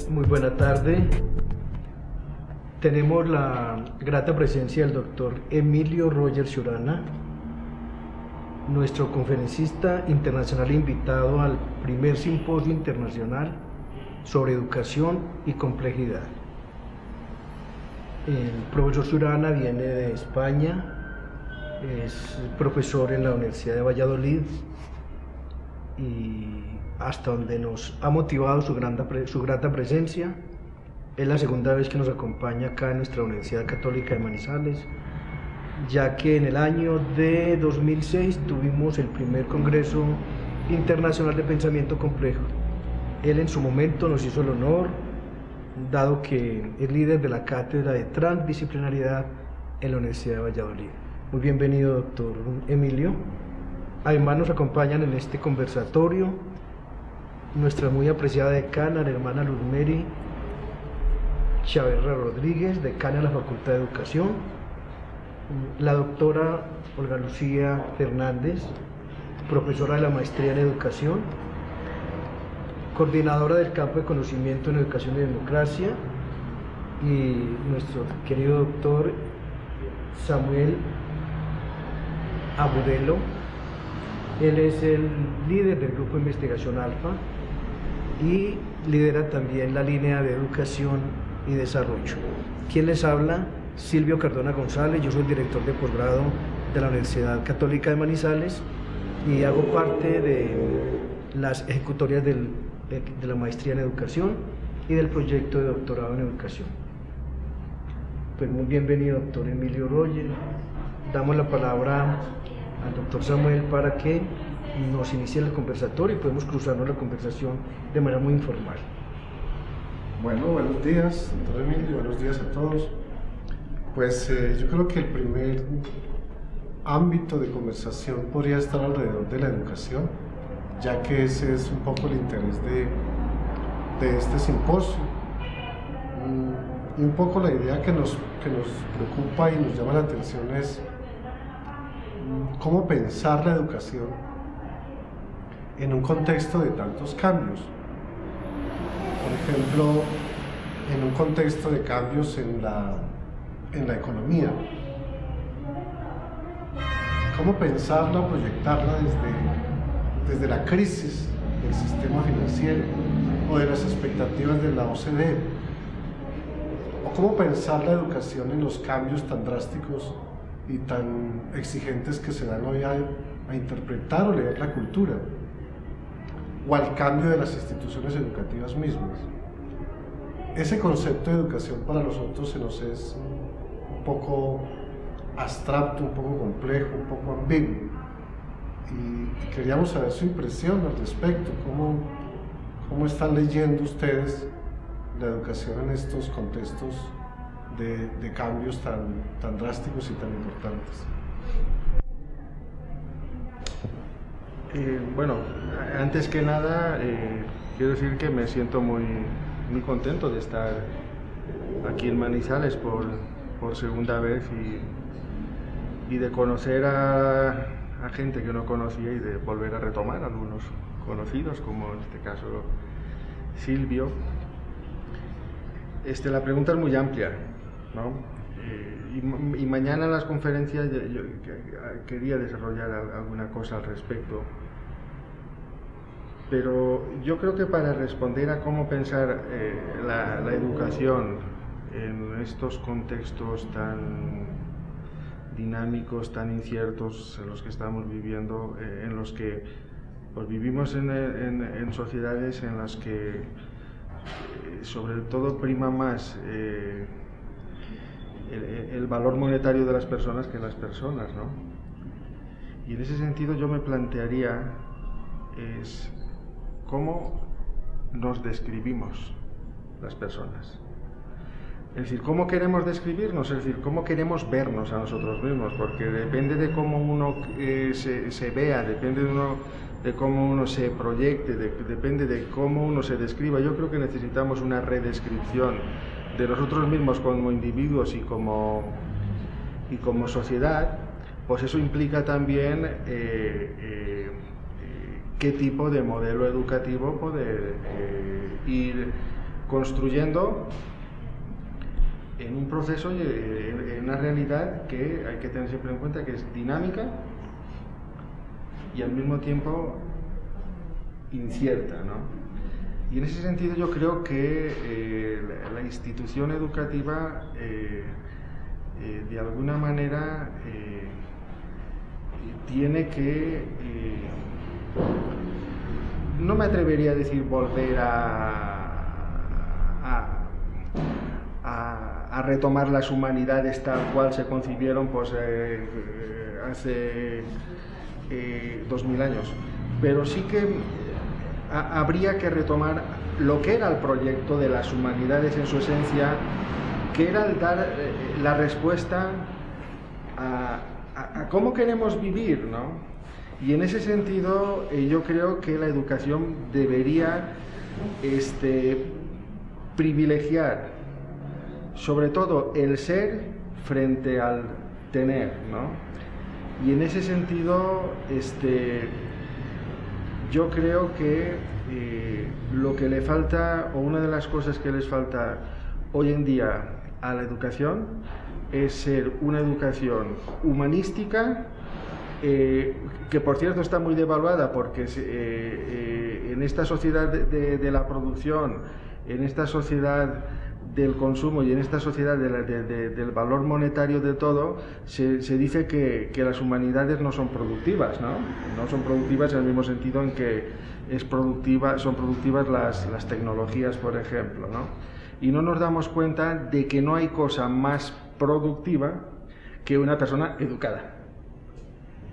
Muy buena tarde. Tenemos la grata presencia del doctor Emilio Roger Ciurana, nuestro conferencista internacional invitado al primer simposio internacional sobre educación y complejidad. El profesor Ciurana viene de España, es profesor en la Universidad de Valladolid y hasta donde nos ha motivado su grata presencia. Es la segunda vez que nos acompaña acá en nuestra Universidad Católica de Manizales, ya que en el año de 2006 tuvimos el primer Congreso Internacional de Pensamiento Complejo. Él en su momento nos hizo el honor, dado que es líder de la Cátedra de Transdisciplinariedad en la Universidad de Valladolid. Muy bienvenido, doctor Emilio. Además nos acompañan en este conversatorio nuestra muy apreciada decana, la hermana Luz Mary Chaverra Rodríguez, decana de la Facultad de Educación, la doctora Olga Lucía Fernández, profesora de la Maestría en Educación, coordinadora del campo de conocimiento en Educación y Democracia, y nuestro querido doctor Samuel Agudelo. Él es el líder del Grupo de Investigación Alfa y lidera también la línea de Educación y Desarrollo. ¿Quién les habla? Silvio Cardona González. Yo soy el director de posgrado de la Universidad Católica de Manizales y hago parte de las ejecutorias de la maestría en educación y del proyecto de doctorado en educación. Pues muy bienvenido, doctor Emilio Roger. Damos la palabra al doctor Samuel para que nos inicie el conversatorio y podemos cruzarnos la conversación de manera muy informal. Bueno, buenos días, doctor Emilio, buenos días a todos. Pues yo creo que el primer ámbito de conversación podría estar alrededor de la educación, ya que ese es un poco el interés de este simposio. Y un poco la idea que nos preocupa y nos llama la atención es cómo pensar la educación en un contexto de tantos cambios. Por ejemplo, en un contexto de cambios en la economía. ¿Cómo pensarla, proyectarla desde la crisis del sistema financiero o de las expectativas de la OCDE? ¿O cómo pensar la educación en los cambios tan drásticos y tan exigentes que se dan hoy a interpretar o leer la cultura? O al cambio de las instituciones educativas mismas. Ese concepto de educación para nosotros se nos es un poco abstracto, un poco complejo, un poco ambiguo. Y queríamos saber su impresión al respecto, cómo están leyendo ustedes la educación en estos contextos de cambios tan drásticos y tan importantes. Bueno, antes que nada quiero decir que me siento muy contento de estar aquí en Manizales por segunda vez y de conocer a gente que no conocía y de volver a retomar a algunos conocidos, como en este caso Silvio. La pregunta es muy amplia, ¿no? Y mañana en las conferencias yo quería desarrollar alguna cosa al respecto. Pero yo creo que para responder a cómo pensar la educación en estos contextos tan dinámicos, tan inciertos en los que estamos viviendo, en los que pues, vivimos en sociedades en las que sobre todo prima más el valor monetario de las personas que las personas, ¿no? Y en ese sentido yo me plantearía cómo nos describimos las personas. Es decir, ¿cómo queremos describirnos? Es decir, ¿cómo queremos vernos a nosotros mismos? Porque depende de cómo uno se vea, depende de cómo uno se proyecte, depende de cómo uno se describa. Yo creo que necesitamos una redescripción de nosotros mismos como individuos y como sociedad. Pues eso implica también qué tipo de modelo educativo poder ir construyendo en un proceso y en una realidad que hay que tener siempre en cuenta que es dinámica y al mismo tiempo incierta, ¿no? Y en ese sentido yo creo que la institución educativa de alguna manera tiene que, no me atrevería a decir volver a retomar las humanidades tal cual se concibieron pues, hace 2000 años, pero sí que habría que retomar lo que era el proyecto de las humanidades en su esencia, que era el dar la respuesta a cómo queremos vivir, ¿no? Y en ese sentido yo creo que la educación debería privilegiar sobre todo el ser frente al tener, ¿no? Y en ese sentido yo creo que lo que le falta, o una de las cosas que les falta hoy en día a la educación, es ser una educación humanística, que por cierto está muy devaluada porque en esta sociedad de la producción, en esta sociedad del consumo y en esta sociedad del valor monetario de todo, se dice que las humanidades no son productivas, ¿no? No son productivas en el mismo sentido en que son productivas las tecnologías, por ejemplo, ¿no? Y no nos damos cuenta de que no hay cosa más productiva que una persona educada,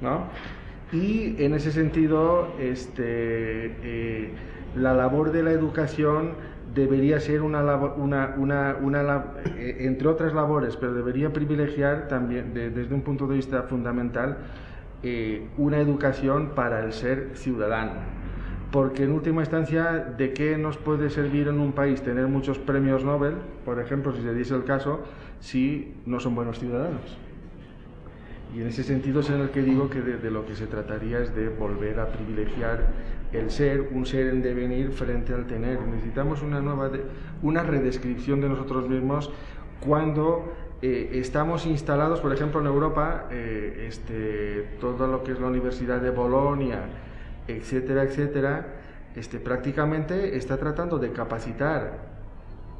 ¿no? Y en ese sentido la labor de la educación debería ser entre otras labores, pero debería privilegiar también desde un punto de vista fundamental una educación para el ser ciudadano, porque en última instancia, ¿de qué nos puede servir en un país tener muchos premios Nobel, por ejemplo, si se diese el caso, si no son buenos ciudadanos? Y en ese sentido es en el que digo que de lo que se trataría es de volver a privilegiar el ser, un ser en devenir frente al tener. Necesitamos una redescripción de nosotros mismos cuando estamos instalados, por ejemplo, en Europa, todo lo que es la Universidad de Bolonia, etcétera, etcétera, prácticamente está tratando de capacitar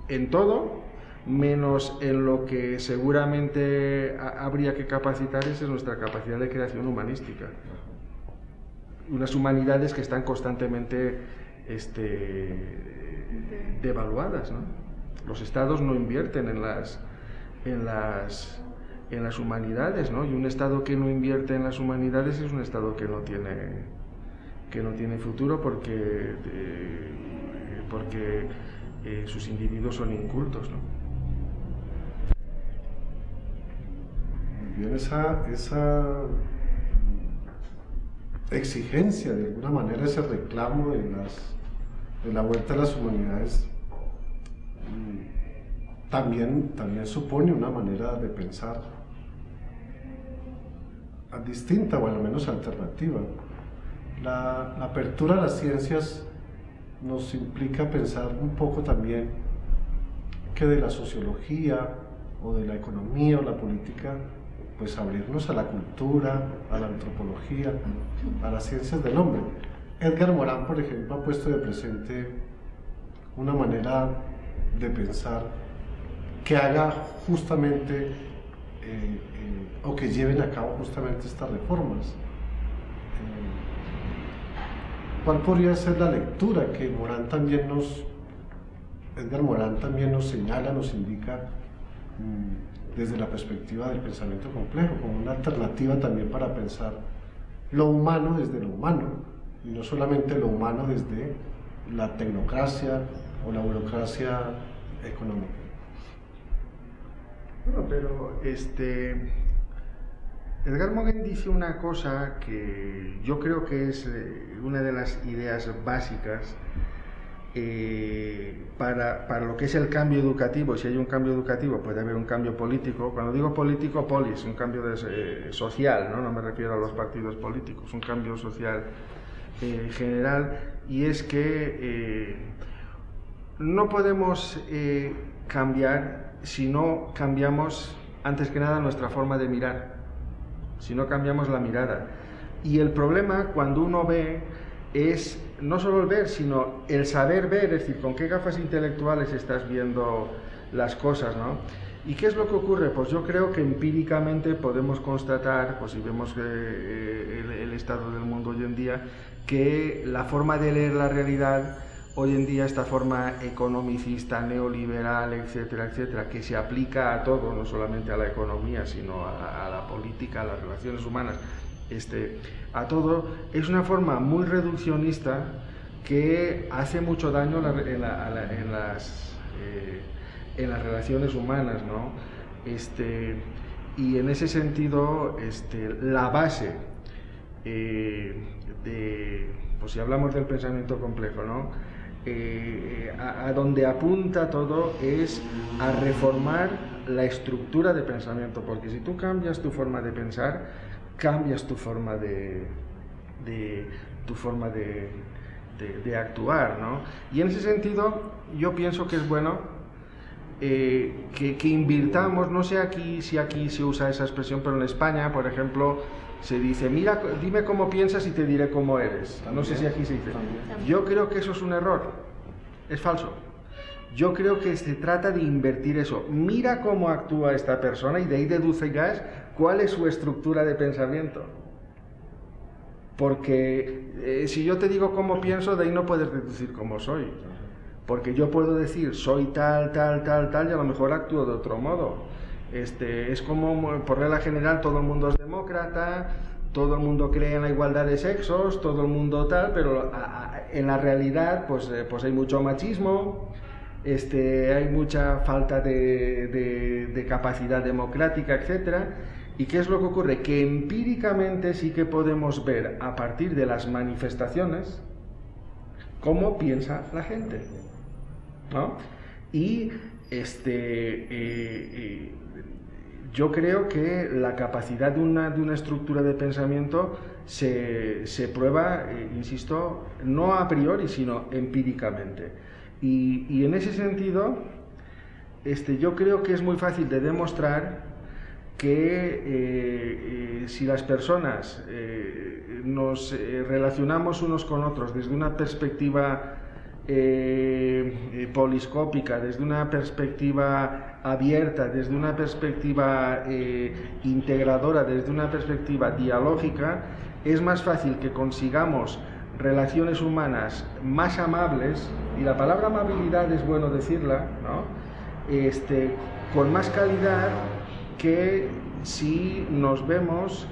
en todo, menos en lo que seguramente habría que capacitar, es en nuestra capacidad de creación humanística. Unas humanidades que están constantemente devaluadas, ¿no? Los estados no invierten en las humanidades, ¿no? Y un estado que no invierte en las humanidades es un estado que no tiene futuro porque sus individuos son incultos, ¿no? Bien, esa exigencia, de alguna manera, ese reclamo de la vuelta a las humanidades también supone una manera de pensar distinta, o al menos alternativa. La apertura a las ciencias nos implica pensar un poco también que de la sociología o de la economía o la política, pues abrirnos a la cultura, a la antropología, a las ciencias del hombre. Edgar Morin, por ejemplo, ha puesto de presente una manera de pensar que haga justamente o que lleven a cabo justamente estas reformas. ¿Cuál podría ser la lectura que Edgar Morin también nos señala, nos indica desde la perspectiva del pensamiento complejo, como una alternativa también para pensar lo humano desde lo humano, y no solamente lo humano desde la tecnocracia o la burocracia económica? Bueno, pero Edgar Morin dice una cosa que yo creo que es una de las ideas básicas para lo que es el cambio educativo. Si hay un cambio educativo, puede haber un cambio político. Cuando digo político, polis, un cambio social, ¿no? No me refiero a los partidos políticos, un cambio social general, y es que no podemos cambiar si no cambiamos, antes que nada, nuestra forma de mirar, si no cambiamos la mirada. Y el problema cuando uno ve es no solo el ver, sino el saber ver, es decir, con qué gafas intelectuales estás viendo las cosas, ¿no? ¿Y qué es lo que ocurre? Pues yo creo que empíricamente podemos constatar, pues si vemos el estado del mundo hoy en día, que la forma de leer la realidad hoy en día, esta forma economicista, neoliberal, etcétera, etcétera, que se aplica a todo, no solamente a la economía, sino a la política, a las relaciones humanas, a todo, es una forma muy reduccionista que hace mucho daño en las relaciones humanas, ¿no? Y en ese sentido, la base pues si hablamos del pensamiento complejo, ¿no? A donde apunta todo es a reformar la estructura de pensamiento, porque si tú cambias tu forma de pensar, cambias tu forma de actuar, ¿no? Y en ese sentido yo pienso que es bueno que invirtamos, no sé si aquí se usa esa expresión, pero en España, por ejemplo, se dice, mira, dime cómo piensas y te diré cómo eres. No sé si aquí se dice. Yo creo que eso es un error, es falso. Yo creo que se trata de invertir eso. Mira cómo actúa esta persona y de ahí deducirás cuál es su estructura de pensamiento. Porque si yo te digo cómo pienso, de ahí no puedes deducir cómo soy. Porque yo puedo decir, soy tal, tal, tal, tal, y a lo mejor actúo de otro modo. Es como, por regla general, todo el mundo es demócrata, todo el mundo cree en la igualdad de sexos, todo el mundo tal, pero en la realidad pues hay mucho machismo, hay mucha falta de capacidad democrática, etcétera. ¿Y qué es lo que ocurre? Que empíricamente sí que podemos ver a partir de las manifestaciones cómo piensa la gente, ¿no? Y yo creo que la capacidad de una estructura de pensamiento se prueba, insisto, no a priori, sino empíricamente. Y en ese sentido, yo creo que es muy fácil de demostrar que si las personas nos relacionamos unos con otros desde una perspectiva poliscópica, desde una perspectiva abierta, desde una perspectiva integradora, desde una perspectiva dialógica, es más fácil que consigamos relaciones humanas más amables, y la palabra amabilidad es bueno decirla, ¿no? Con más calidad, que si nos vemos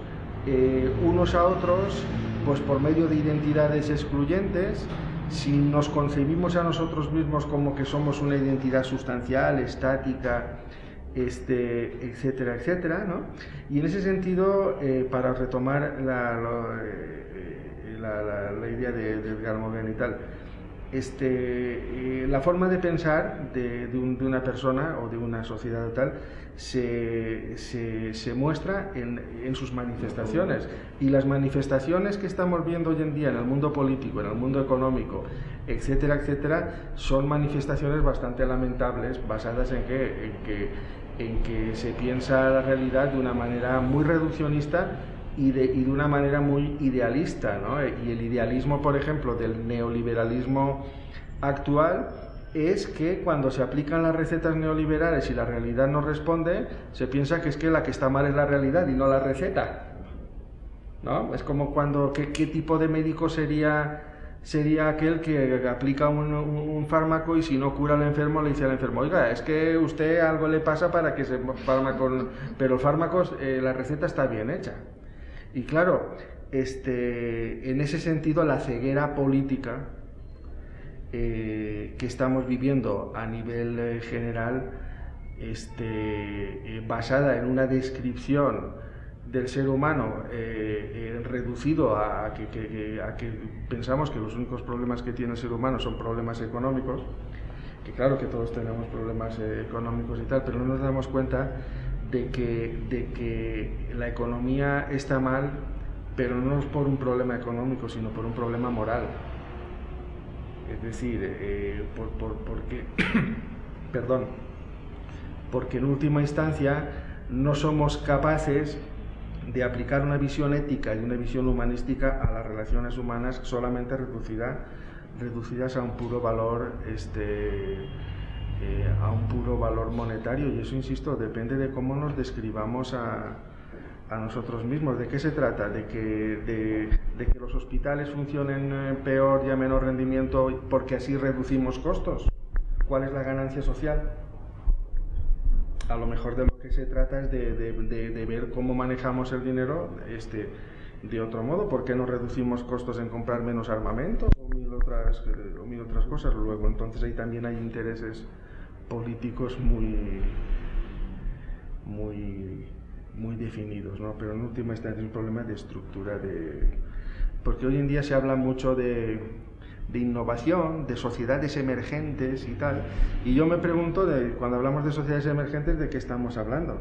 unos a otros pues por medio de identidades excluyentes, si nos concebimos a nosotros mismos como que somos una identidad sustancial, estática, etcétera, etcétera, ¿no? Y en ese sentido, para retomar la idea de Edgar Morin y tal, la forma de pensar de una persona o de una sociedad o tal se muestra en sus manifestaciones, y las manifestaciones que estamos viendo hoy en día en el mundo político, en el mundo económico, etcétera, etcétera, son manifestaciones bastante lamentables, basadas en que se piensa la realidad de una manera muy reduccionista y de una manera muy idealista, ¿no? Y el idealismo, por ejemplo, del neoliberalismo actual es que cuando se aplican las recetas neoliberales y la realidad no responde, se piensa que es que la que está mal es la realidad y no la receta, ¿no? Es como cuando, ¿qué tipo de médico sería aquel que aplica un fármaco y si no cura al enfermo le dice al enfermo, oiga, es que usted algo le pasa para que se fármaco, pero el fármaco, la receta está bien hecha. Y claro, en ese sentido, la ceguera política que estamos viviendo a nivel general basada en una descripción del ser humano reducido a que pensamos que los únicos problemas que tiene el ser humano son problemas económicos, que claro que todos tenemos problemas económicos y tal, pero no nos damos cuenta de que la economía está mal, pero no es por un problema económico, sino por un problema moral. Es decir, porque perdón, porque en última instancia no somos capaces de aplicar una visión ética y una visión humanística a las relaciones humanas solamente reducidas a un puro valor monetario, y eso, insisto, depende de cómo nos describamos a nosotros mismos. ¿De qué se trata? ¿De que los hospitales funcionen peor y a menor rendimiento porque así reducimos costos? ¿Cuál es la ganancia social? A lo mejor de lo que se trata es de ver cómo manejamos el dinero de otro modo. ¿Por qué no reducimos costos en comprar menos armamento o mil otras cosas? Luego, entonces, ahí también hay intereses políticos muy definidos, ¿no? Pero en última instancia es un problema de estructura, porque hoy en día se habla mucho de innovación, de sociedades emergentes y tal, y yo me pregunto, cuando hablamos de sociedades emergentes, ¿de qué estamos hablando?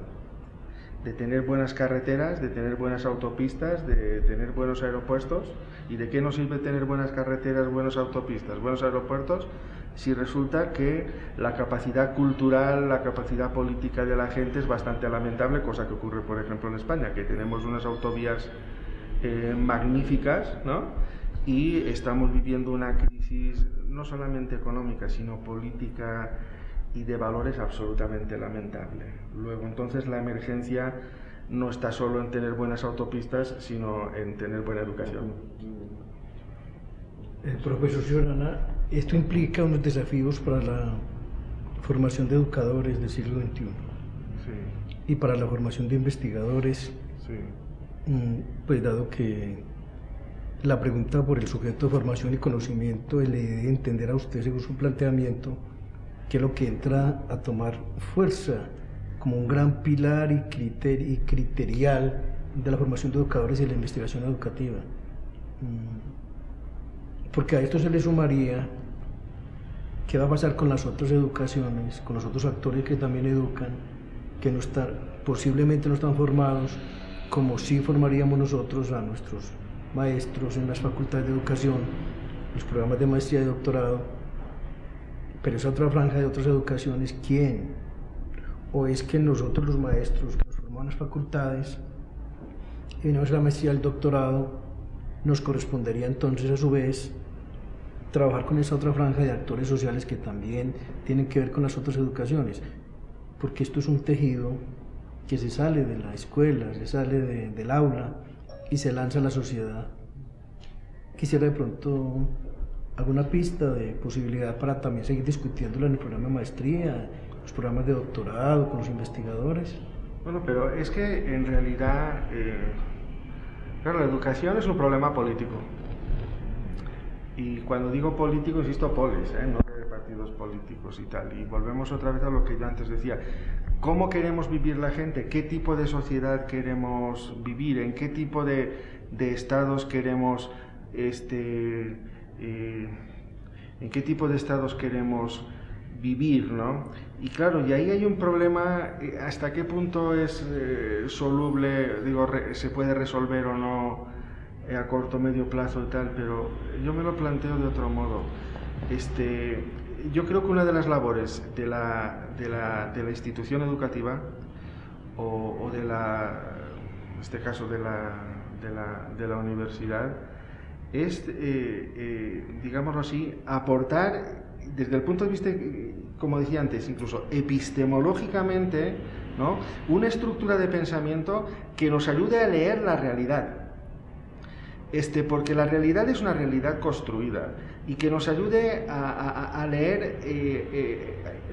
De tener buenas carreteras, de tener buenas autopistas, de tener buenos aeropuertos. ¿Y de qué nos sirve tener buenas carreteras, buenas autopistas, buenos aeropuertos, si resulta que la capacidad cultural, la capacidad política de la gente es bastante lamentable, cosa que ocurre, por ejemplo, en España, que tenemos unas autovías magníficas, ¿no? Y estamos viviendo una crisis no solamente económica, sino política y de valores absolutamente lamentable. Luego, entonces, la emergencia no está solo en tener buenas autopistas, sino en tener buena educación. Profesor Ciorana, esto implica unos desafíos para la formación de educadores del siglo XXI. Sí. Y para la formación de investigadores, Sí. Pues dado que la pregunta por el sujeto de formación y conocimiento le debe entender a usted, según su planteamiento, que es lo que entra a tomar fuerza como un gran pilar y criterial de la formación de educadores y la investigación educativa. Porque a esto se le sumaría qué va a pasar con las otras educaciones, con los otros actores que también educan, que posiblemente no están formados como sí formaríamos nosotros a nuestros maestros en las facultades de educación, los programas de maestría y doctorado. Pero esa otra franja de otras educaciones, ¿quién? ¿O es que nosotros los maestros que nos formamos en las facultades y en nuestra maestría y el doctorado nos correspondería entonces a su vez trabajar con esa otra franja de actores sociales que también tienen que ver con las otras educaciones? Porque esto es un tejido que se sale de la escuela, se sale del aula y se lanza a la sociedad. Quisiera de pronto alguna pista de posibilidad para también seguir discutiéndolo en el programa de maestría, los programas de doctorado, con los investigadores. Bueno, pero es que en realidad, claro, la educación es un problema político. Y cuando digo político, insisto, polis, no de partidos políticos y tal. Y volvemos otra vez a lo que yo antes decía. ¿Cómo queremos vivir la gente? ¿Qué tipo de sociedad queremos vivir? ¿En qué tipo de estados queremos en qué tipo de estados queremos vivir, ¿no? Y claro, y ahí hay un problema, hasta qué punto es soluble, se puede resolver o no a corto, medio plazo y tal, pero yo me lo planteo de otro modo. Yo creo que una de las labores de la institución educativa o en este caso de la universidad es, digámoslo así, aportar desde el punto de vista, como decía antes, incluso epistemológicamente, ¿no?, una estructura de pensamiento que nos ayude a leer la realidad. Porque la realidad es una realidad construida y que nos ayude a leer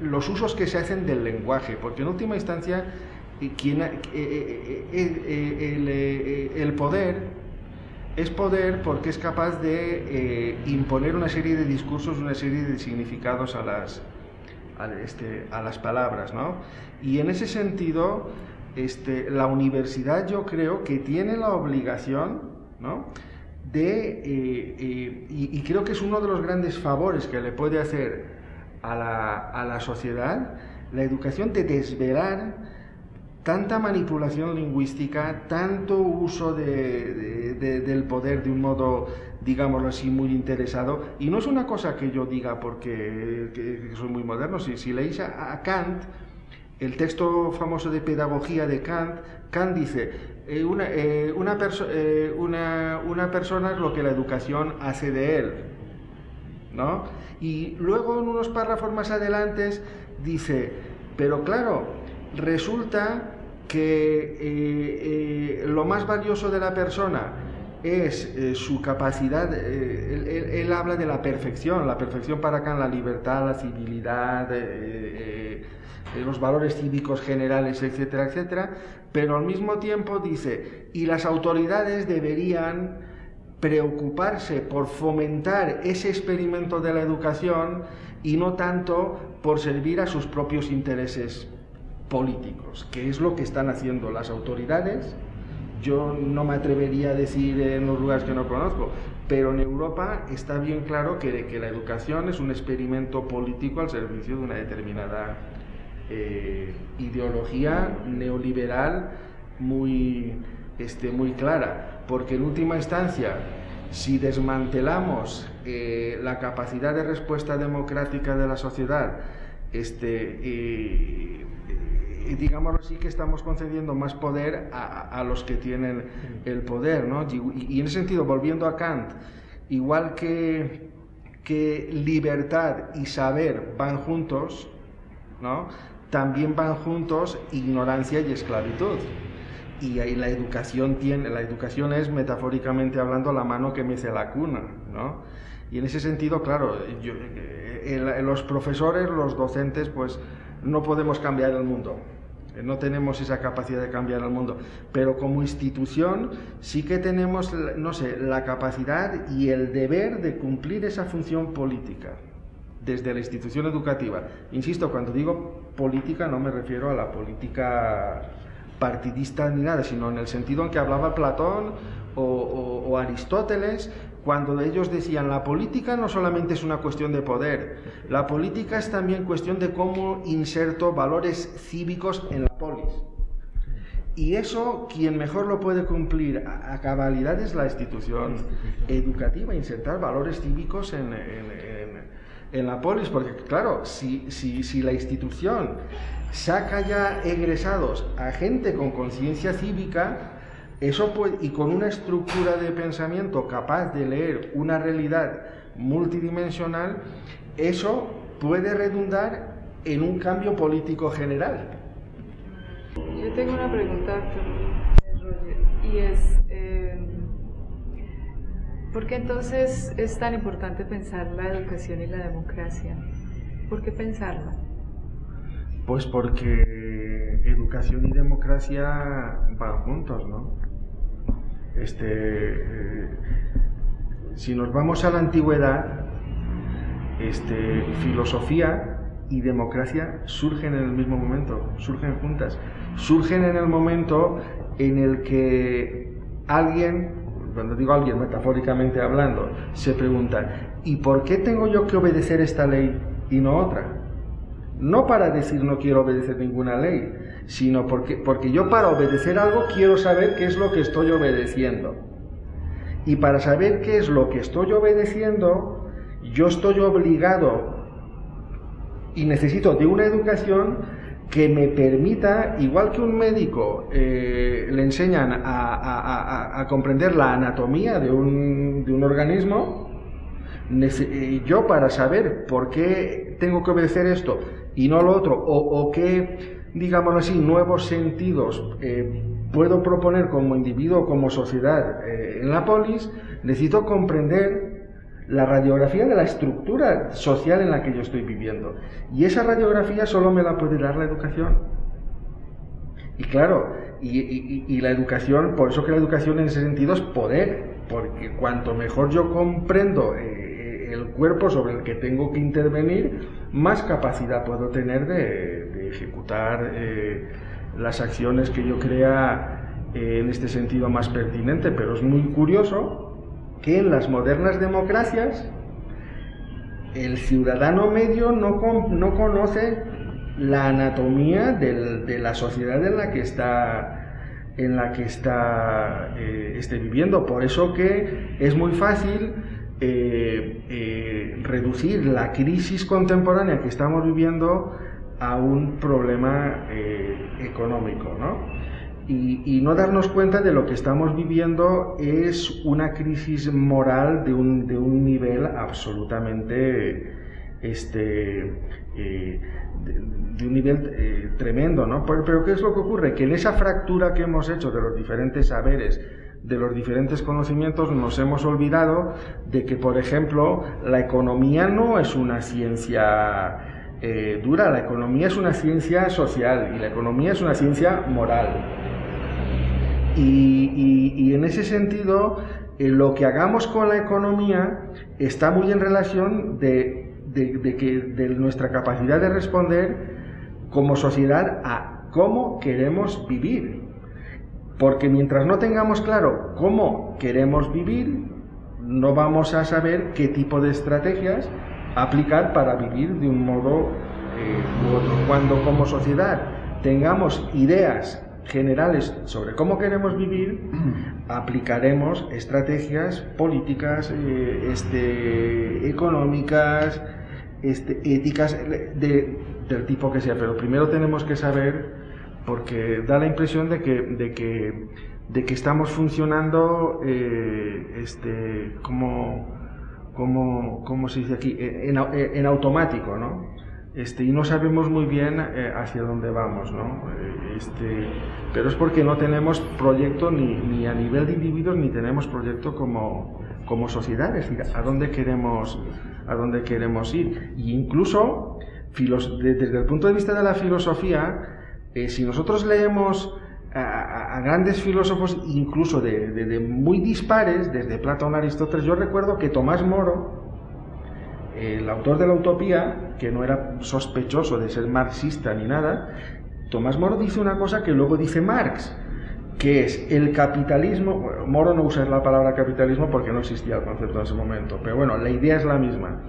los usos que se hacen del lenguaje, porque en última instancia el poder es poder porque es capaz de imponer una serie de discursos, una serie de significados a a las palabras, ¿no? Y en ese sentido, la universidad yo creo que tiene la obligación, ¿no?, y creo que es uno de los grandes favores que le puede hacer a la sociedad, la educación, de desvelar tanta manipulación lingüística, tanto uso del poder de un modo, digámoslo así, muy interesado. Y no es una cosa que yo diga porque que soy muy moderno. Si leéis a Kant, el texto famoso de Pedagogía de Kant, Kant dice, una persona es lo que la educación hace de él, ¿no? Y luego en unos párrafos más adelante dice, pero claro, resulta que lo más valioso de la persona es su capacidad. Él habla de la perfección para Kant, la libertad, la civilidad, los valores cívicos generales, etcétera, etcétera, pero al mismo tiempo dice, y las autoridades deberían preocuparse por fomentar ese experimento de la educación y no tanto por servir a sus propios intereses políticos, que es lo que están haciendo las autoridades. Yo no me atrevería a decir en los lugares que no conozco, pero en Europa está bien claro que la educación es un experimento político al servicio de una determinada ideología neoliberal muy clara, porque en última instancia, si desmantelamos la capacidad de respuesta democrática de la sociedad, digámoslo así, que estamos concediendo más poder a los que tienen el poder, ¿no? Y en ese sentido, volviendo a Kant, igual que libertad y saber van juntos, ¿no?, también van juntos ignorancia y esclavitud. Y ahí la educación es, metafóricamente hablando, la mano que mece la cuna, ¿no? Y en ese sentido, claro, los profesores, los docentes, pues no podemos cambiar el mundo, no tenemos esa capacidad de cambiar el mundo, pero como institución sí que tenemos, no sé, la capacidad y el deber de cumplir esa función política desde la institución educativa. Insisto, cuando digo política no me refiero a la política partidista ni nada, sino en el sentido en que hablaba Platón o Aristóteles, cuando ellos decían la política no solamente es una cuestión de poder, la política es también cuestión de cómo inserto valores cívicos en la polis. Y eso, quien mejor lo puede cumplir a cabalidad es la institución educativa, insertar valores cívicos en la polis, porque claro, si la institución saca ya egresados a gente con conciencia cívica, eso puede, y con una estructura de pensamiento capaz de leer una realidad multidimensional, eso puede redundar en un cambio político general. Yo tengo una pregunta, Roger, y es, ¿por qué entonces es tan importante pensar la educación y la democracia? ¿Por qué pensarla? Pues porque educación y democracia van juntos, ¿no? Si nos vamos a la antigüedad, filosofía y democracia surgen en el mismo momento, surgen juntas, surgen en el momento en el que alguien, cuando digo alguien metafóricamente hablando, se pregunta, ¿y por qué tengo yo que obedecer esta ley y no otra? No para decir no quiero obedecer ninguna ley, sino porque yo para obedecer algo quiero saber qué es lo que estoy obedeciendo. Y para saber qué es lo que estoy obedeciendo, yo estoy obligado y necesito de una educación que me permita, igual que un médico le enseñan a comprender la anatomía de un organismo, yo para saber por qué tengo que obedecer esto y no lo otro, o qué, digámoslo así, nuevos sentidos puedo proponer como individuo, como sociedad en la polis, necesito comprender la radiografía de la estructura social en la que yo estoy viviendo. Y esa radiografía solo me la puede dar la educación. Y claro, y la educación, por eso que la educación en ese sentido es poder, porque cuanto mejor yo comprendo el cuerpo sobre el que tengo que intervenir, más capacidad puedo tener de ejecutar las acciones que yo crea en este sentido más pertinente. Pero es muy curioso que en las modernas democracias el ciudadano medio no conoce la anatomía de la sociedad en la que está viviendo. Por eso que es muy fácil reducir la crisis contemporánea que estamos viviendo a un problema económico, ¿no? Y no darnos cuenta de lo que estamos viviendo es una crisis moral de un nivel absolutamente de un nivel tremendo, ¿no? Pero ¿qué es lo que ocurre? Que en esa fractura que hemos hecho de los diferentes saberes, de los diferentes conocimientos, nos hemos olvidado de que, por ejemplo, la economía no es una ciencia dura, la economía es una ciencia social y la economía es una ciencia moral. Y en ese sentido, lo que hagamos con la economía está muy en relación de nuestra capacidad de responder como sociedad a cómo queremos vivir. Porque mientras no tengamos claro cómo queremos vivir, no vamos a saber qué tipo de estrategias aplicar para vivir de un modo u otro. Cuando como sociedad tengamos ideas generales sobre cómo queremos vivir, aplicaremos estrategias políticas, económicas, éticas, del tipo que sea. Pero primero tenemos que saber, porque da la impresión de que estamos funcionando como se dice aquí, en automático, ¿no? Y no sabemos muy bien hacia dónde vamos, ¿no? Pero es porque no tenemos proyecto ni a nivel de individuos, ni tenemos proyecto como sociedad, es decir, a dónde queremos ir. Y incluso desde el punto de vista de la filosofía, si nosotros leemos a grandes filósofos, incluso de muy dispares, desde Platón a Aristóteles, yo recuerdo que Tomás Moro, el autor de la Utopía, que no era sospechoso de ser marxista ni nada, Tomás Moro dice una cosa que luego dice Marx, que es el capitalismo. Bueno, Moro no usa la palabra capitalismo porque no existía el concepto en ese momento, pero bueno, la idea es la misma.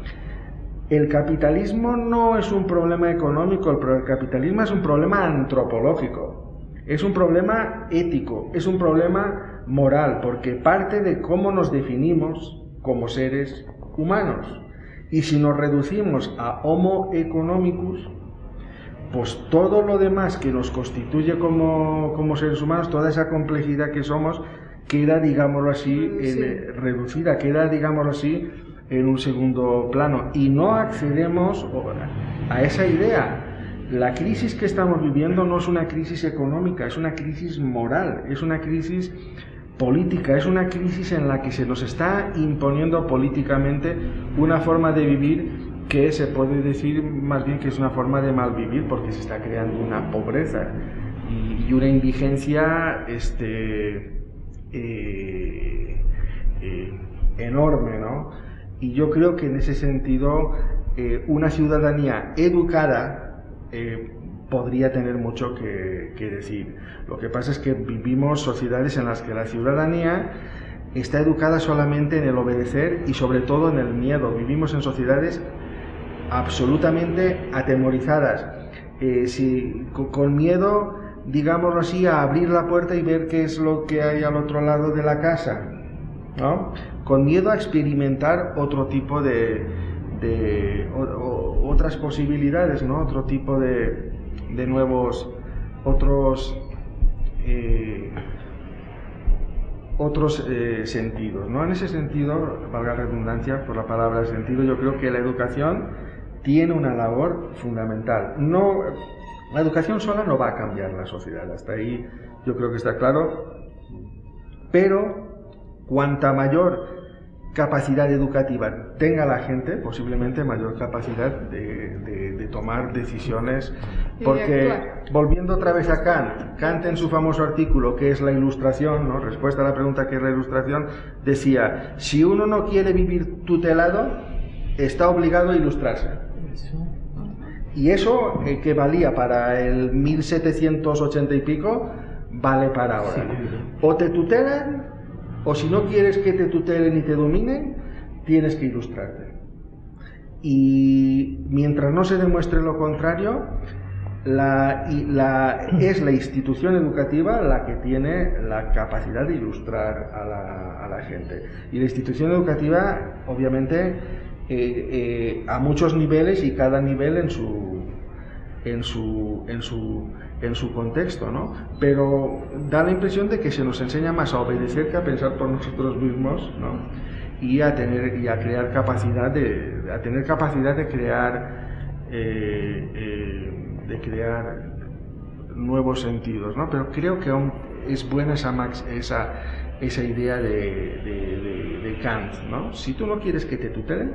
El capitalismo no es un problema económico, el capitalismo es un problema antropológico, es un problema ético, es un problema moral, porque parte de cómo nos definimos como seres humanos. Y si nos reducimos a Homo economicus, pues todo lo demás que nos constituye como seres humanos, toda esa complejidad que somos, queda, digámoslo así, reducida, queda, digámoslo así, en un segundo plano. Y no accedemos a esa idea. La crisis que estamos viviendo no es una crisis económica, es una crisis moral, es una crisis política, es una crisis en la que se nos está imponiendo políticamente una forma de vivir que se puede decir más bien que es una forma de malvivir, porque se está creando una pobreza y una indigencia enorme, ¿no? Y yo creo que en ese sentido una ciudadanía educada podría tener mucho que decir. Lo que pasa es que vivimos sociedades en las que la ciudadanía está educada solamente en el obedecer y sobre todo en el miedo. Vivimos en sociedades absolutamente atemorizadas, con miedo, digámoslo así, a abrir la puerta y ver qué es lo que hay al otro lado de la casa, ¿no? Con miedo a experimentar otro tipo otras posibilidades, ¿no? Otro tipo de nuevos, otros sentidos, ¿no? En ese sentido, valga la redundancia por la palabra sentido, yo creo que la educación tiene una labor fundamental. La educación sola no va a cambiar la sociedad, hasta ahí yo creo que está claro, pero cuanta mayor capacidad educativa tenga la gente, posiblemente mayor capacidad de tomar decisiones, porque volviendo otra vez a Kant en su famoso artículo ¿qué es la ilustración?, ¿no? Respuesta a la pregunta ¿qué es la ilustración?, decía: si uno no quiere vivir tutelado, está obligado a ilustrarse. Y eso que valía para el 1780 y pico, vale para ahora. O te tutelan, o si no quieres que te tutelen y te dominen, tienes que ilustrarte. Y mientras no se demuestre lo contrario, es la institución educativa la que tiene la capacidad de ilustrar a la gente. Y la institución educativa, obviamente, a muchos niveles, y cada nivel en su contexto, ¿no? Pero da la impresión de que se nos enseña más a obedecer que a pensar por nosotros mismos, ¿no? Y a crear capacidad de crear nuevos sentidos, ¿no? Pero creo que aún es buena esa idea de Kant, ¿no? Si tú no quieres que te tutelen,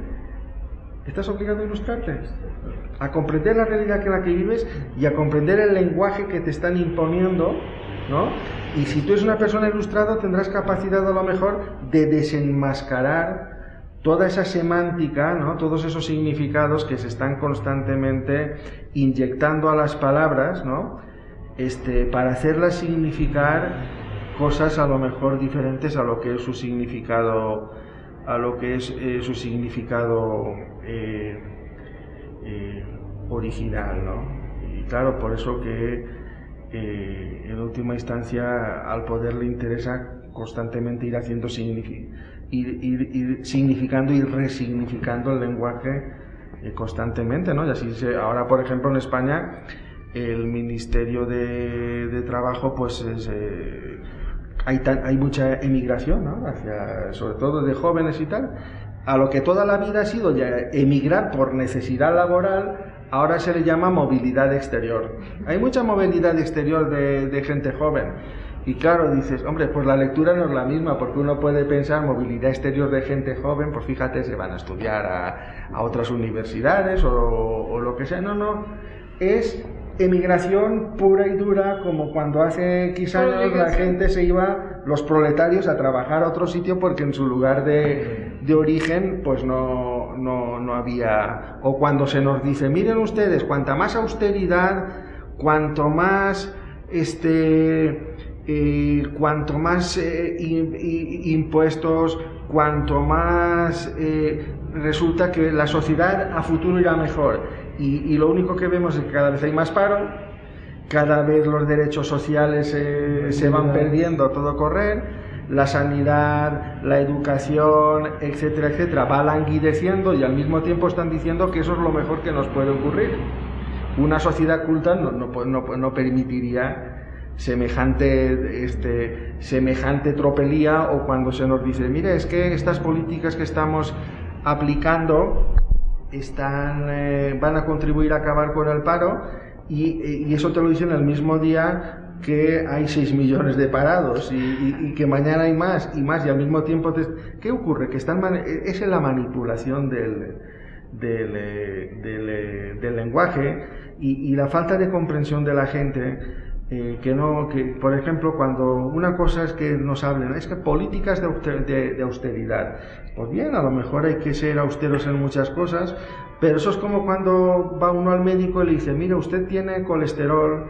estás obligado a ilustrarte, a comprender la realidad en la que vives y a comprender el lenguaje que te están imponiendo, ¿no? Y si tú eres una persona ilustrada, tendrás capacidad a lo mejor de desenmascarar toda esa semántica, ¿no? Todos esos significados que se están constantemente inyectando a las palabras, ¿no? Para hacerlas significar cosas a lo mejor diferentes a lo que es su significado, original, ¿no? Y claro, por eso que en última instancia al poder le interesa constantemente ir haciendo ir significando y resignificando el lenguaje constantemente, ¿no? Y así ahora, por ejemplo, en España el Ministerio de Trabajo, pues hay mucha emigración, ¿no? Sobre todo de jóvenes y tal, a lo que toda la vida ha sido ya emigrar por necesidad laboral. Ahora se le llama movilidad exterior. Hay mucha movilidad exterior de gente joven. Y claro, dices, hombre, pues la lectura no es la misma, porque uno puede pensar movilidad exterior de gente joven, pues fíjate, se van a estudiar a otras universidades o lo que sea. No, es emigración pura y dura, como cuando hace X años la gente se iba, los proletarios, a trabajar a otro sitio porque en su lugar de origen pues no había. O cuando se nos dice, miren ustedes, cuanta más austeridad, cuanto más impuestos, cuanto más resulta que la sociedad a futuro irá mejor. Y lo único que vemos es que cada vez hay más paro, cada vez los derechos sociales se van perdiendo a todo correr, la sanidad, la educación, etcétera, etcétera, va languideciendo, y al mismo tiempo están diciendo que eso es lo mejor que nos puede ocurrir. Una sociedad culta no permitiría semejante tropelía, o cuando se nos dice, mire, es que estas políticas que estamos aplicando van a contribuir a acabar con el paro, y eso te lo dicen el mismo día que hay 6 millones de parados y que mañana hay más y más, y al mismo tiempo ¿qué ocurre? Que es la manipulación del lenguaje y la falta de comprensión de la gente. Que por ejemplo, cuando una cosa es que nos hablen, es que políticas de austeridad, pues bien, a lo mejor hay que ser austeros en muchas cosas, pero eso es como cuando va uno al médico y le dice, mira, usted tiene colesterol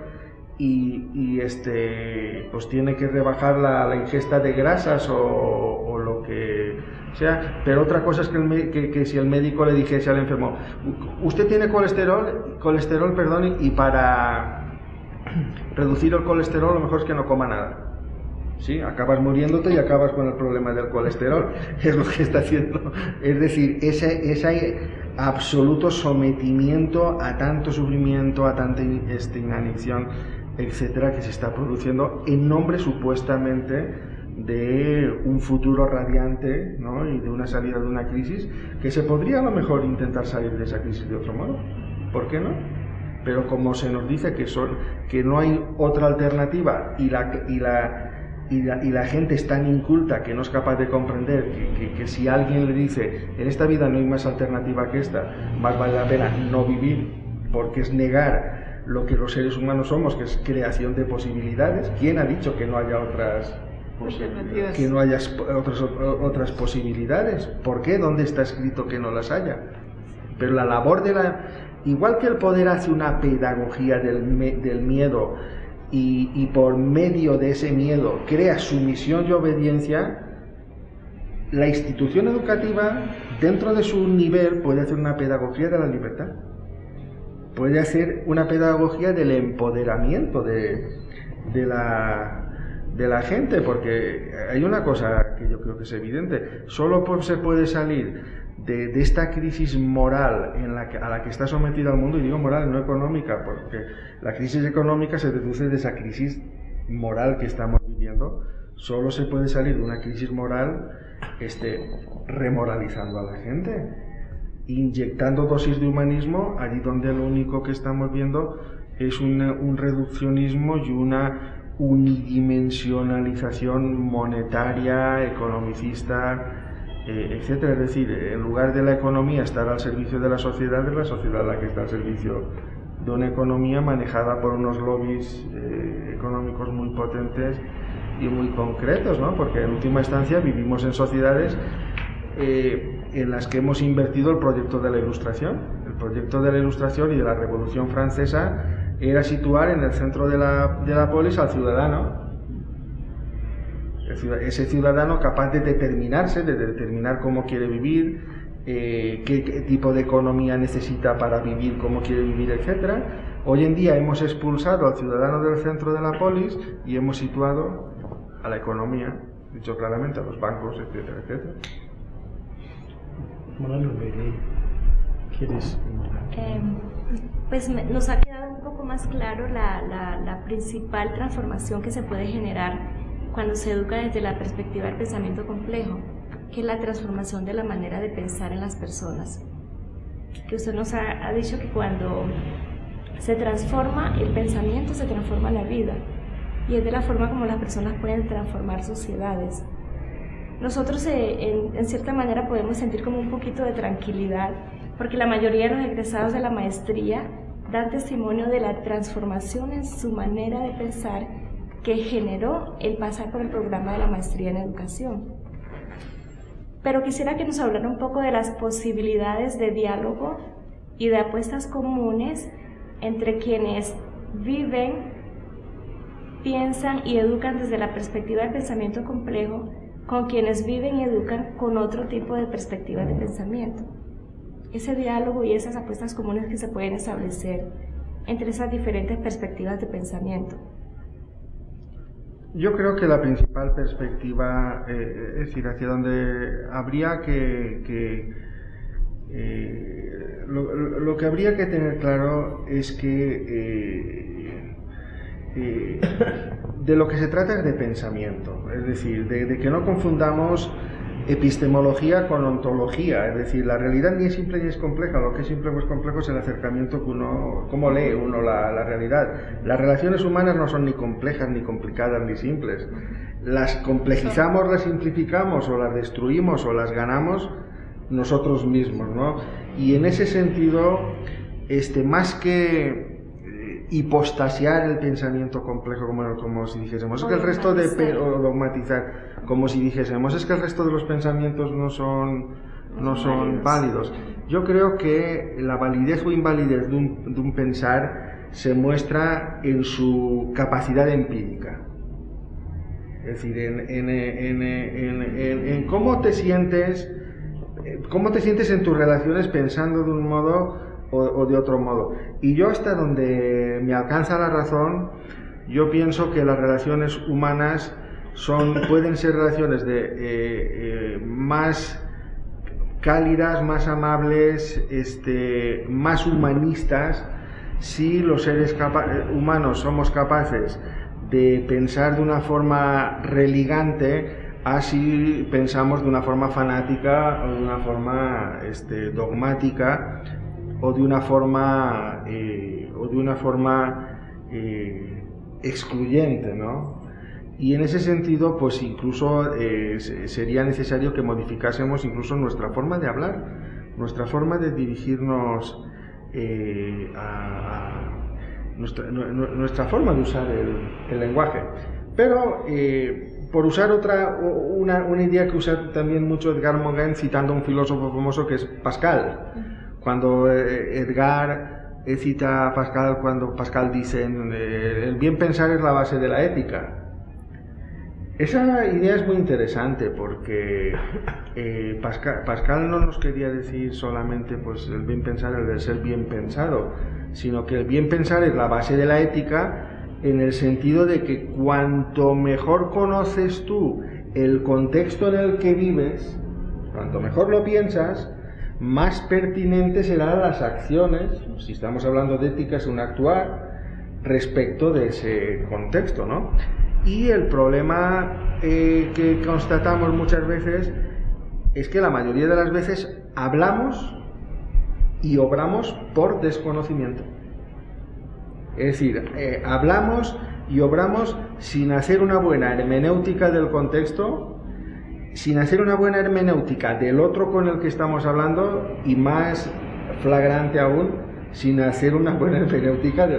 y pues tiene que rebajar la ingesta de grasas o lo que sea. Pero otra cosa es que si el médico le dijese al enfermo, usted tiene colesterol, y para reducir el colesterol lo mejor es que no coma nada. Sí, acabas muriéndote y acabas con el problema del colesterol. Es lo que está haciendo. Es decir, ese absoluto sometimiento a tanto sufrimiento, a tanta inanición, etcétera, que se está produciendo en nombre supuestamente de un futuro radiante, ¿no? Y de una salida de una crisis que se podría a lo mejor intentar salir de esa crisis de otro modo. ¿Por qué no? Pero como se nos dice que no hay otra alternativa, y la gente es tan inculta que no es capaz de comprender que si alguien le dice, en esta vida no hay más alternativa que esta, más vale la pena no vivir, porque es negar lo que los seres humanos somos, que es creación de posibilidades. ¿Quién ha dicho que no haya que no haya otras posibilidades. ¿Por qué? ¿Dónde está escrito que no las haya? Pero la labor igual que el poder hace una pedagogía del miedo y por medio de ese miedo crea sumisión y obediencia, la institución educativa, dentro de su nivel, puede hacer una pedagogía de la libertad. Puede hacer una pedagogía del empoderamiento de la gente, porque hay una cosa que yo creo que es evidente: solo se puede salir de esta crisis moral a la que está sometido el mundo, y digo moral, no económica, porque la crisis económica se deduce de esa crisis moral que estamos viviendo. Solo se puede salir de una crisis moral remoralizando a la gente, inyectando dosis de humanismo allí donde lo único que estamos viendo es un reduccionismo y una unidimensionalización monetaria, economicista, etcétera. Es decir, en lugar de la economía estar al servicio de la sociedad, es la sociedad la que está al servicio de una economía manejada por unos lobbies económicos muy potentes y muy concretos, ¿no? Porque en última instancia vivimos en sociedades en las que hemos invertido el proyecto de la Ilustración. El proyecto de la Ilustración y de la Revolución Francesa era situar en el centro de la polis al ciudadano. Ese ciudadano capaz de determinar cómo quiere vivir, qué tipo de economía necesita para vivir, cómo quiere vivir, etc. Hoy en día hemos expulsado al ciudadano del centro de la polis y hemos situado a la economía, dicho claramente, a los bancos, etcétera, etcétera. ¿Quieres? Pues nos ha quedado un poco más claro la principal transformación que se puede generar cuando se educa desde la perspectiva del pensamiento complejo, que es la transformación de la manera de pensar en las personas. Que usted nos ha dicho que cuando se transforma el pensamiento, se transforma la vida, y es de la forma como las personas pueden transformar sociedades. Nosotros en cierta manera podemos sentir como un poquito de tranquilidad, porque la mayoría de los egresados de la maestría dan testimonio de la transformación en su manera de pensar que generó el pasar por el programa de la maestría en educación. Pero quisiera que nos hablara un poco de las posibilidades de diálogo y de apuestas comunes entre quienes viven, piensan y educan desde la perspectiva del pensamiento complejo, con quienes viven y educan con otro tipo de perspectivas de pensamiento. Ese diálogo y esas apuestas comunes que se pueden establecer entre esas diferentes perspectivas de pensamiento. Yo creo que la principal perspectiva, es decir, hacia donde habría lo que habría que tener claro es que de lo que se trata es de pensamiento, es decir, de que no confundamos epistemología con ontología, es decir, la realidad ni es simple ni es compleja, lo que es simple o es complejo es el acercamiento que uno, cómo lee uno la realidad. Las relaciones humanas no son ni complejas, ni complicadas, ni simples. Las complejizamos, las simplificamos, o las destruimos, o las ganamos nosotros mismos, ¿no? Y en ese sentido, más que hipostasiar el pensamiento complejo, como si dijésemos, es que el resto de o dogmatizar, como si dijésemos, es que el resto de los pensamientos no son válidos. Yo creo que la validez o invalidez de un pensar se muestra en su capacidad empírica. Es decir, en cómo te sientes en tus relaciones pensando de un modo o de otro modo. Y yo, hasta donde me alcanza la razón, yo pienso que las relaciones humanas pueden ser relaciones más cálidas, más amables, más humanistas, si los seres humanos somos capaces de pensar de una forma religante, así pensamos de una forma fanática o de una forma dogmática o de una forma excluyente, ¿no? Y en ese sentido, pues incluso sería necesario que modificásemos incluso nuestra forma de hablar, nuestra forma de dirigirnos, nuestra forma de usar el lenguaje. Pero por usar una idea que usa también mucho Edgar Morin, citando a un filósofo famoso que es Pascal. Cuando Edgar cita a Pascal, cuando Pascal dice el bien pensar es la base de la ética. Esa idea es muy interesante porque Pascal no nos quería decir solamente pues el bien pensar, el de ser bien pensado, sino que el bien pensar es la base de la ética, en el sentido de que cuanto mejor conoces tú el contexto en el que vives, cuanto mejor lo piensas, más pertinentes serán las acciones, si estamos hablando de ética, es un actuar respecto de ese contexto, ¿no? Y el problema que constatamos muchas veces es que la mayoría de las veces hablamos y obramos por desconocimiento. Es decir, hablamos y obramos sin hacer una buena hermenéutica del contexto, sin hacer una buena hermenéutica del otro con el que estamos hablando y, más flagrante aún, sin hacer una buena hermenéutica de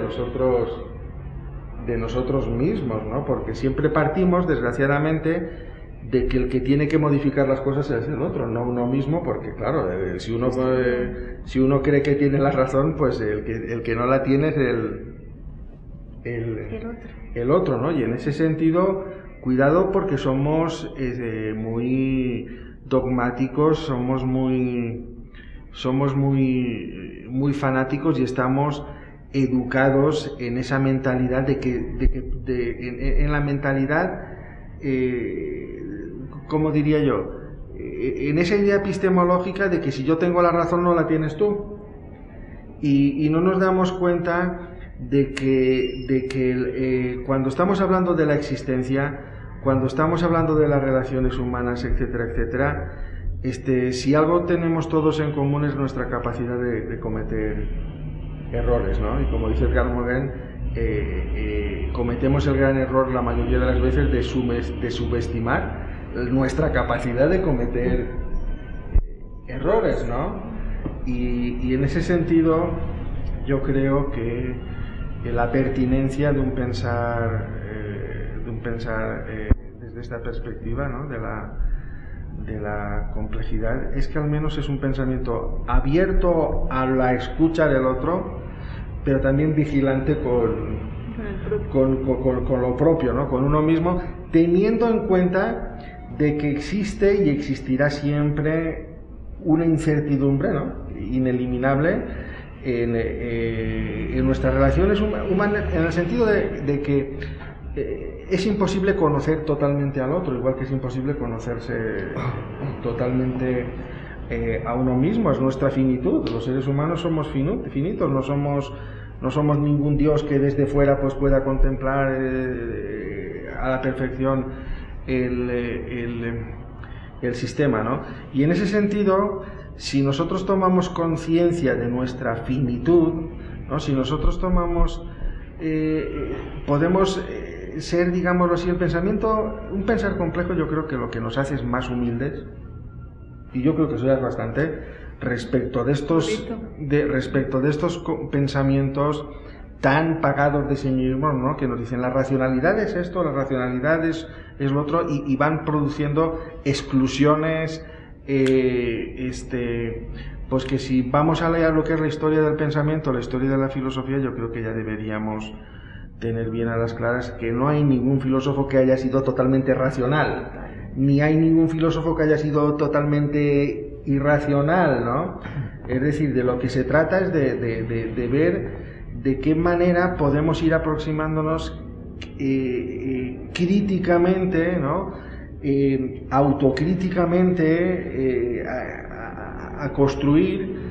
nosotros mismos, ¿no? Porque siempre partimos, desgraciadamente, de que el que tiene que modificar las cosas es el otro, no uno mismo, porque claro, si uno cree que tiene la razón, pues el que no la tiene es el otro, ¿no? Y en ese sentido, cuidado, porque somos muy dogmáticos, somos muy fanáticos y estamos educados en esa mentalidad en la mentalidad, ¿cómo diría yo? En esa idea epistemológica de que si yo tengo la razón no la tienes tú, y no nos damos cuenta de que cuando estamos hablando de la existencia, cuando estamos hablando de las relaciones humanas, etcétera, etcétera, si algo tenemos todos en común es nuestra capacidad de cometer errores, ¿no? Y como dice Edgar Morin, cometemos el gran error la mayoría de las veces de subestimar nuestra capacidad de cometer errores, ¿no? Y en ese sentido yo creo que la pertinencia de un pensar desde esta perspectiva, ¿no? de la complejidad, es que al menos es un pensamiento abierto a la escucha del otro, pero también vigilante con lo propio, ¿no? Con uno mismo, teniendo en cuenta de que existe y existirá siempre una incertidumbre, ¿no? Ineliminable en nuestras relaciones humanas, en el sentido de que es imposible conocer totalmente al otro, igual que es imposible conocerse totalmente a uno mismo. Es nuestra finitud. Los seres humanos somos finitos, no somos ningún Dios que desde fuera pues pueda contemplar a la perfección el sistema, ¿no? Y en ese sentido, si nosotros tomamos conciencia de nuestra finitud, ¿no? Si nosotros podemos ser, digámoslo así, un pensar complejo, yo creo que lo que nos hace es más humildes, y yo creo que eso es bastante, respecto de estos pensamientos tan pagados de sí mismos, ¿no? Que nos dicen la racionalidad es esto, la racionalidad es lo otro, y van produciendo exclusiones, pues que si vamos a leer lo que es la historia del pensamiento, la historia de la filosofía, yo creo que ya deberíamos tener bien a las claras que no hay ningún filósofo que haya sido totalmente racional, ni hay ningún filósofo que haya sido totalmente irracional, ¿no? Es decir, de lo que se trata es de ver de qué manera podemos ir aproximándonos críticamente, ¿no? Autocríticamente a construir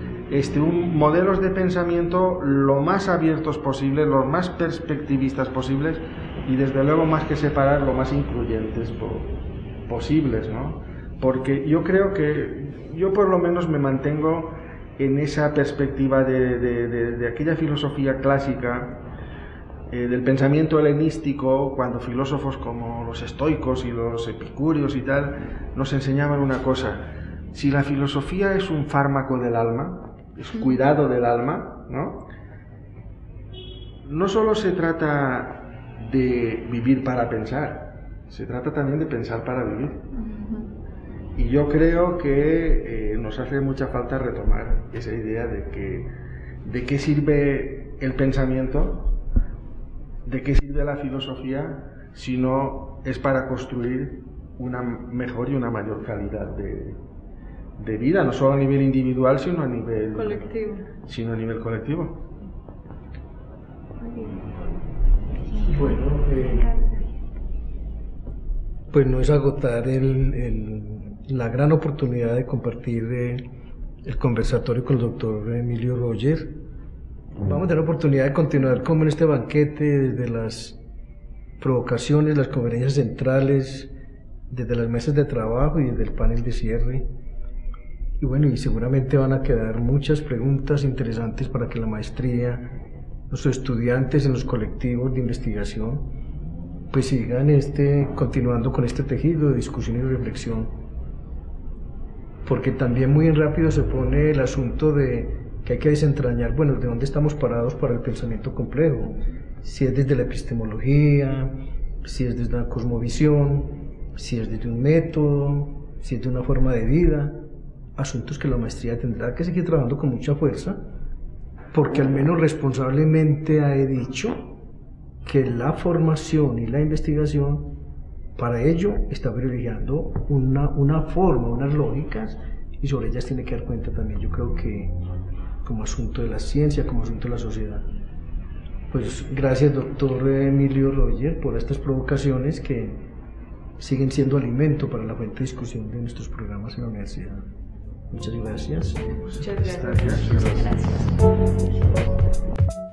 modelos de pensamiento lo más abiertos posibles, los más perspectivistas posibles, y desde luego, más que separar, lo más incluyentes posibles, ¿no? Porque yo creo que yo por lo menos me mantengo en esa perspectiva de aquella filosofía clásica, del pensamiento helenístico, cuando filósofos como los estoicos y los epicúreos y tal nos enseñaban una cosa: si la filosofía es un fármaco del alma, es cuidado del alma, ¿no? No solo se trata de vivir para pensar, se trata también de pensar para vivir. Y yo creo que nos hace mucha falta retomar esa idea de qué sirve el pensamiento, de qué sirve la filosofía, si no es para construir una mejor y una mayor calidad de vida, no solo a nivel individual, sino a nivel colectivo. Bueno, pues no es agotar la gran oportunidad de compartir el conversatorio con el doctor Emilio Roger. Vamos a tener la oportunidad de continuar como en este banquete, desde las provocaciones, las conferencias centrales, desde las mesas de trabajo y desde el panel de cierre. Y bueno, y seguramente van a quedar muchas preguntas interesantes para que la maestría, nuestros estudiantes en los colectivos de investigación, pues sigan continuando con este tejido de discusión y reflexión. Porque también muy rápido se pone el asunto de que hay que desentrañar, bueno, de dónde estamos parados para el pensamiento complejo. Si es desde la epistemología, si es desde una cosmovisión, si es desde un método, si es de una forma de vida. Asuntos que la maestría tendrá que seguir trabajando con mucha fuerza, porque al menos responsablemente he dicho que la formación y la investigación para ello está privilegiando una forma, unas lógicas, y sobre ellas tiene que dar cuenta también, yo creo que como asunto de la ciencia, como asunto de la sociedad. Pues gracias, doctor Emilio Roger, por estas provocaciones que siguen siendo alimento para la fuente de discusión de nuestros programas en la universidad. Muchas gracias. Muchas gracias. Gracias.